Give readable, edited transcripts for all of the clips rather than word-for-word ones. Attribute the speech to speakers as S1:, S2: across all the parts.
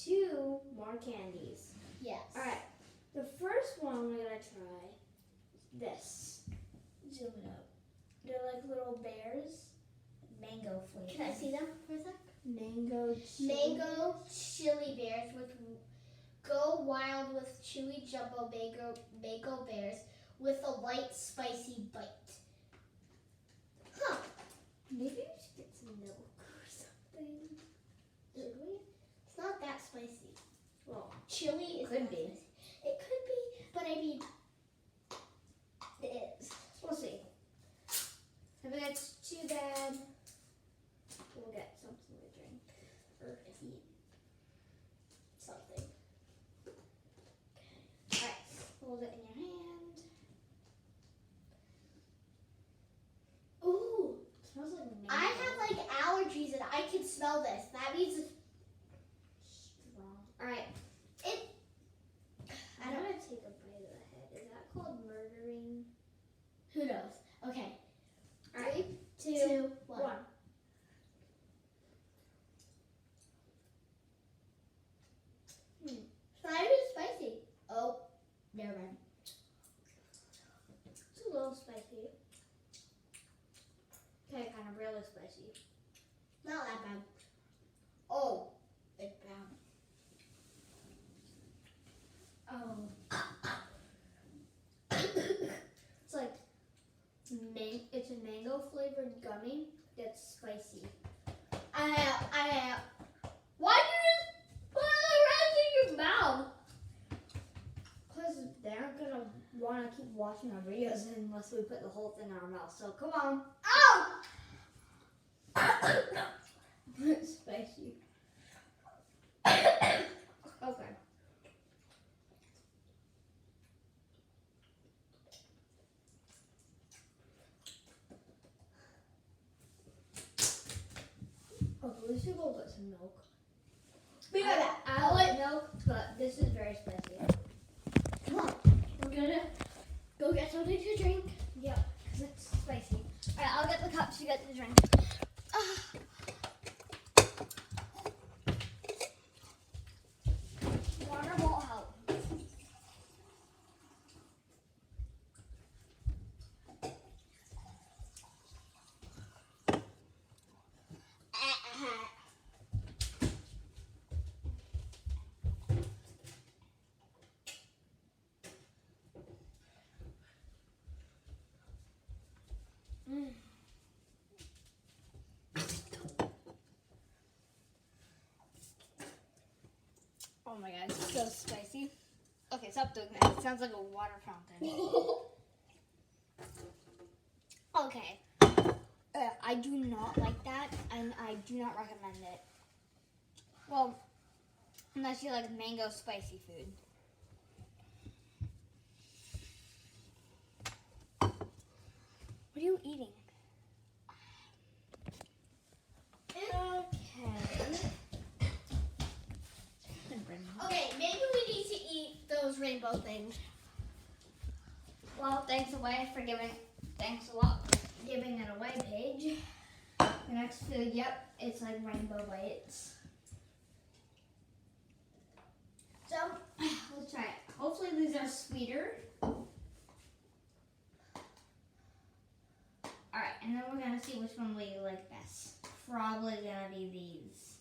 S1: 2 more candies.
S2: Yes.
S1: All right. The first one we're gonna try is this. Zoom it up. They're like little bears. Mango flavor.
S2: Can I see them for a sec?
S1: Mango chili.
S2: Mango chili bears with go wild with chewy jumbo mango bears with a light spicy bite. Huh.
S1: Maybe we should get some milk or something. Should we?
S2: It's not that spicy.
S1: Well,
S2: Chili is
S1: could
S2: not
S1: be.
S2: spicy. It could be, but I mean, it is.
S1: we'll see. If it's too bad, we'll get something to drink or eat.
S2: Something.
S1: Alright, hold it in your hand.
S2: Ooh,
S1: It smells like mango.
S2: I have like allergies and I can smell this. That means it's
S1: Strong. Alright,
S2: I
S1: I'm
S2: don't.
S1: gonna take a bite of the head. Is that called murdering?
S2: Who knows? Okay.
S1: Alright,
S2: 3,
S1: 2,
S2: 2, 1.
S1: 1.
S2: It's not even spicy. Oh, never mind.
S1: It's a little spicy. Okay, kind of really spicy.
S2: Not that bad. Oh, it's bad.
S1: Oh. It's like it's a mango flavored gummy that's spicy.
S2: Why did you just put the rest in your mouth?
S1: Because they aren't gonna want to keep watching our videos unless we put the whole thing in our mouth. So come on.
S2: Oh!
S1: It's spicy. Okay. Okay, we should go get some milk.
S2: Be right back.
S1: I like milk, but this is very spicy.
S2: Come on. We're gonna go get something to drink.
S1: Yep, because it's spicy.
S2: Alright, I'll get the cups to get the drink. Water won't help.
S1: Oh my god, it's so spicy. Okay, stop doing that. It sounds like a water fountain. Okay. I do not like that, and I do not recommend it. Well, unless you like mango spicy food. What are you eating?
S2: Okay, maybe we need to eat those rainbow things.
S1: Well, thanks a lot for giving it away, Paige. The next food, yep, it's like rainbow bites. So, let's try it. Hopefully these are sweeter. Alright, and then we're gonna see which one we like best. Probably gonna be these.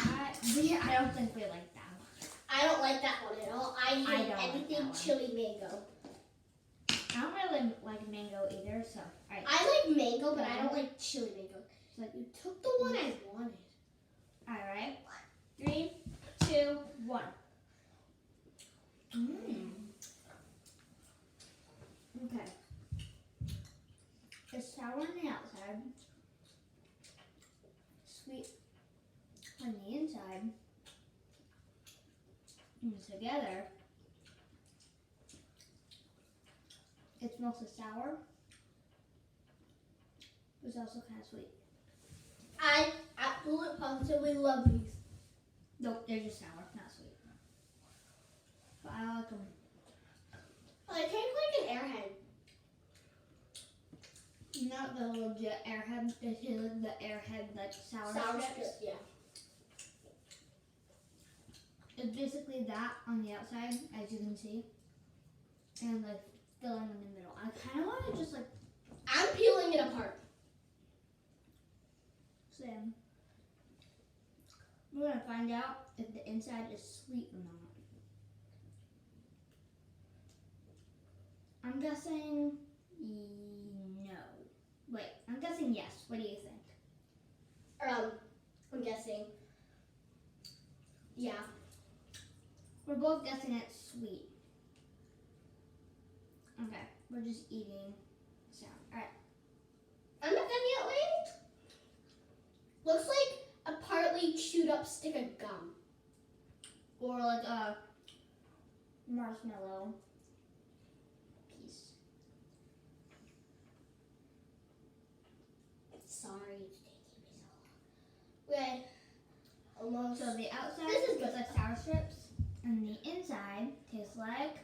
S1: I don't think we like that one.
S2: I don't like that one at all. I
S1: don't
S2: hate
S1: like
S2: anything
S1: that one.
S2: chili mango.
S1: I don't really like mango either, so alright.
S2: I like mango, but I don't like chili mango.
S1: So
S2: You took the one I wanted.
S1: alright. 3, 2, 1. Okay. It's sour on the outside, sweet on the inside, and together, it smells so sour, but it's also kind of sweet.
S2: I absolutely positively love these.
S1: Nope, they're just sour, not sweet. But I like them.
S2: They taste like an airhead.
S1: Not the legit airhead, they taste like the airhead, like sour
S2: Sour
S1: strips.
S2: strip, yeah.
S1: It's basically that on the outside, as you can see, and like filling in the middle. I kind of want to just like
S2: I'm peeling it apart.
S1: Sam. We're gonna find out if the inside is sweet or not. I'm guessing no. Wait, I'm guessing yes. What do you think?
S2: I'm guessing. Yeah.
S1: We're both guessing it's sweet. Okay, we're just eating sound. Alright.
S2: I'm not done yet, Lane. Looks like a partly chewed up stick of gum.
S1: Or like a marshmallow piece.
S2: Sorry, it's taking me so long. Okay. Almost.
S1: So the outside
S2: This is
S1: tastes
S2: good.
S1: like sour strips, and the inside tastes like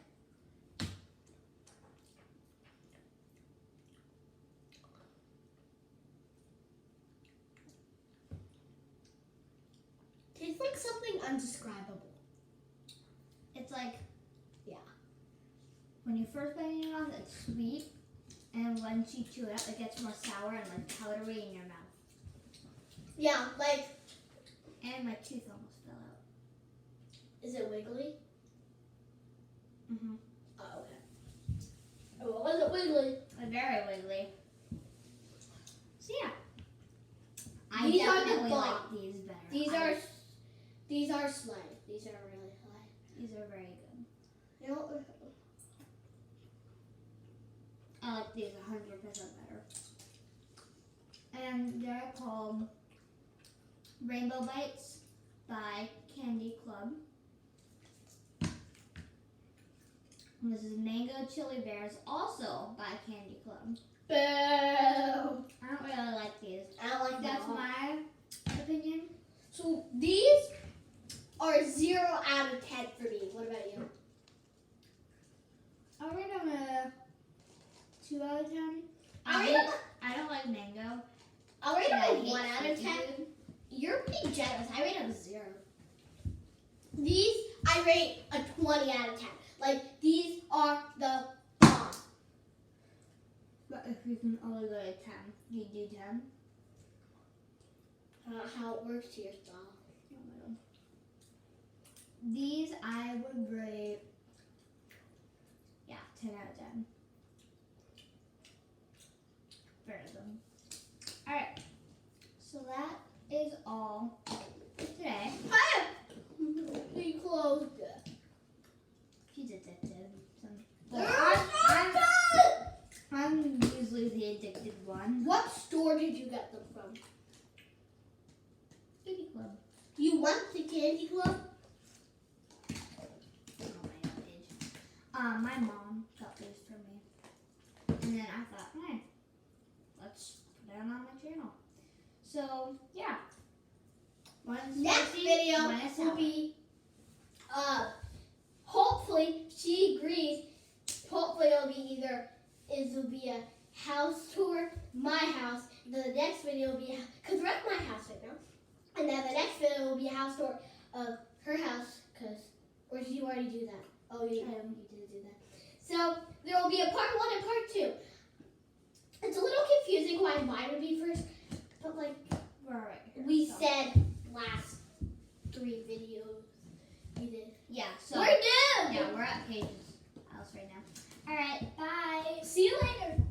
S2: Tastes like something undescribable.
S1: it's like
S2: Yeah.
S1: when you first bite in your mouth, it's sweet, and once you chew it up, it gets more sour and like powdery in your mouth.
S2: Yeah, like,
S1: And my tooth almost fell out.
S2: is it wiggly?
S1: Mhm.
S2: Oh, okay. Oh, was it wiggly?
S1: Very wiggly. So yeah, I
S2: These are the
S1: definitely like
S2: bomb.
S1: these better.
S2: These
S1: I-
S2: are slay. These are really slay.
S1: these are very good.
S2: You know,
S1: I like these 100% better. And they're called Rainbow Bites by Candy Club. And this is Mango Chili Bears, also by Candy Club.
S2: boo.
S1: I don't really like these.
S2: I don't like
S1: That's
S2: that.
S1: my opinion.
S2: So these are 0 out of 10 for me. What about you?
S1: I'll rate them a 2 out of 10.
S2: I'll rate them.
S1: I don't like mango.
S2: I'll rate
S1: and I
S2: them a
S1: hate
S2: 1 out of
S1: sticky
S2: 10.
S1: food.
S2: You're pretty generous. I rate them a 0. These I rate a 20 out of 10. Like, these are the bomb.
S1: But if you can only go to 10, you do 10.
S2: I don't know how it works to your style.
S1: Oh my god. These I would rate, 10 out of 10. Very good. Alright, so that is all for today.
S2: We closed it.
S1: She's addicted.
S2: They're
S1: I'm,
S2: so good!
S1: I'm usually the addicted one.
S2: What store did you get them from?
S1: Candy Club.
S2: You went to Candy Club?
S1: Oh my god, Paige. My mom got these for me. And then I thought, hey, let's put it on my channel. So, yeah. One is
S2: Next
S1: spicy,
S2: video
S1: one is
S2: will
S1: sour.
S2: be, hopefully, she agrees. Hopefully it'll be a house tour, my house. And then the next video will be, because we're at my house right now. And then the next video will be a house tour of her house, or did you already do that? Oh, you did do that. So there will be a part 1 and part 2. It's a little confusing why mine would be first, but like
S1: We're right here.
S2: we
S1: so.
S2: said last 3 videos, we did.
S1: Yeah, so.
S2: We're due!
S1: Yeah, we're at Paige's house right now. Alright, bye.
S2: See you later.